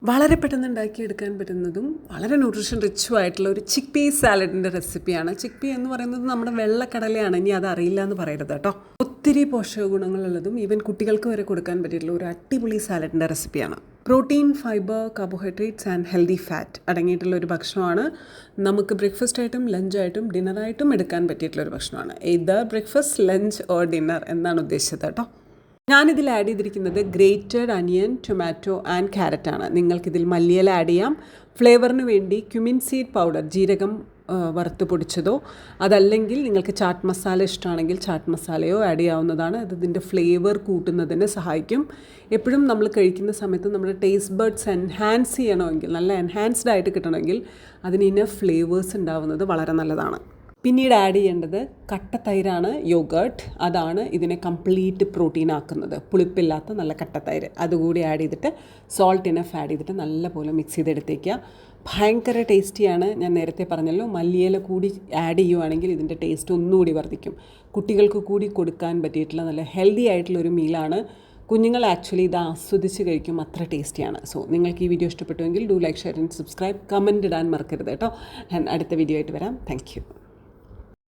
വളരെ പെട്ടെന്ന് ഉണ്ടാക്കിയെടുക്കാൻ പറ്റുന്നതും വളരെ ന്യൂട്രീഷൻ റിച്ചും ആയിട്ടുള്ള ഒരു ചിക്ക് പീ സാലഡിൻ്റെ റെസിപ്പിയാണ്. ചിക്ക് പീ എന്ന് പറയുന്നത് നമ്മുടെ വെള്ളക്കടലയാണ്. ഇനി അത് അറിയില്ല എന്ന് പറയരുത് കേട്ടോ. ഒത്തിരി പോഷക ഗുണങ്ങളുള്ളതും ഈവൻ കുട്ടികൾക്ക് വരെ കൊടുക്കാൻ പറ്റിയിട്ടുള്ള ഒരു അടിപൊളി സാലഡിൻ്റെ റെസിപ്പിയാണ്. Protein, fibre, carbohydrates and healthy fat അടങ്ങിയിട്ടുള്ള ഒരു ഭക്ഷണമാണ്. നമുക്ക് ബ്രേക്ക്ഫാസ്റ്റായിട്ടും ലഞ്ചായിട്ടും ഡിന്നറായിട്ടും എടുക്കാൻ പറ്റിയിട്ടുള്ള ഒരു ഭക്ഷണമാണ്. Either breakfast, lunch or dinner എന്നാണ് ഉദ്ദേശിച്ചത് കേട്ടോ. ഞാനിതിൽ ആഡ് ചെയ്തിരിക്കുന്നത് ഗ്രേറ്റഡ് അനിയൻ, ടൊമാറ്റോ ആൻഡ് ക്യാരറ്റാണ്. നിങ്ങൾക്കിതിൽ മല്ലിയില ആഡ് ചെയ്യാം. ഫ്ലേവറിന് വേണ്ടി ക്യുമിൻ സീഡ് പൗഡർ, ജീരകം വറുത്ത് പൊടിച്ചതോ, അതല്ലെങ്കിൽ നിങ്ങൾക്ക് ചാറ്റ് മസാല ഇഷ്ടമാണെങ്കിൽ ചാറ്റ് മസാലയോ ആഡ് ചെയ്യാവുന്നതാണ്. അത് ഇതിൻ്റെ ഫ്ലേവർ കൂട്ടുന്നതിന് സഹായിക്കും. എപ്പോഴും നമ്മൾ കഴിക്കുന്ന സമയത്ത് നമ്മുടെ ടേസ്റ്റ് ബഡ്സ് എൻഹാൻസ് ചെയ്യണമെങ്കിൽ, നല്ല എൻഹാൻസ്ഡ് ആയിട്ട് കിട്ടണമെങ്കിൽ അതിന് ഇനഫ് ഫ്ലേവേഴ്സ് ഉണ്ടാവുന്നത് വളരെ നല്ലതാണ്. പിന്നീട് ആഡ് ചെയ്യേണ്ടത് കട്ടത്തൈരാണ്, യോഗേർട്ട്. അതാണ് ഇതിനെ കംപ്ലീറ്റ് പ്രോട്ടീൻ ആക്കുന്നത്. പുളിപ്പില്ലാത്ത നല്ല കട്ടത്തൈര് അതുകൂടി ആഡ് ചെയ്തിട്ട് സോൾട്ട് ഇനഫ് ആഡ് ചെയ്തിട്ട് നല്ലപോലെ മിക്സ് ചെയ്തെടുത്തേക്കുക. ഭയങ്കര ടേസ്റ്റിയാണ്. ഞാൻ നേരത്തെ പറഞ്ഞല്ലോ, മല്ലിയില കൂടി ആഡ് ചെയ്യുവാണെങ്കിൽ ഇതിൻ്റെ ടേസ്റ്റ് ഒന്നുകൂടി വർദ്ധിക്കും. കുട്ടികൾക്ക് കൂടി കൊടുക്കാൻ പറ്റിയിട്ടുള്ള നല്ല ഹെൽത്തി ആയിട്ടുള്ളൊരു മീലാണ്. കുഞ്ഞുങ്ങൾ ആക്ച്വലി ഇത് ആസ്വദിച്ച് കഴിക്കും, അത്ര ടേസ്റ്റിയാണ്. സോ നിങ്ങൾക്ക് ഈ വീഡിയോ ഇഷ്ടപ്പെട്ടുവെങ്കിൽ do like, share and subscribe. Comment ഇടാൻ മറക്കരുത് കേട്ടോ. ഞാൻ അടുത്ത വീഡിയോ ആയിട്ട് വരാം. Thank U.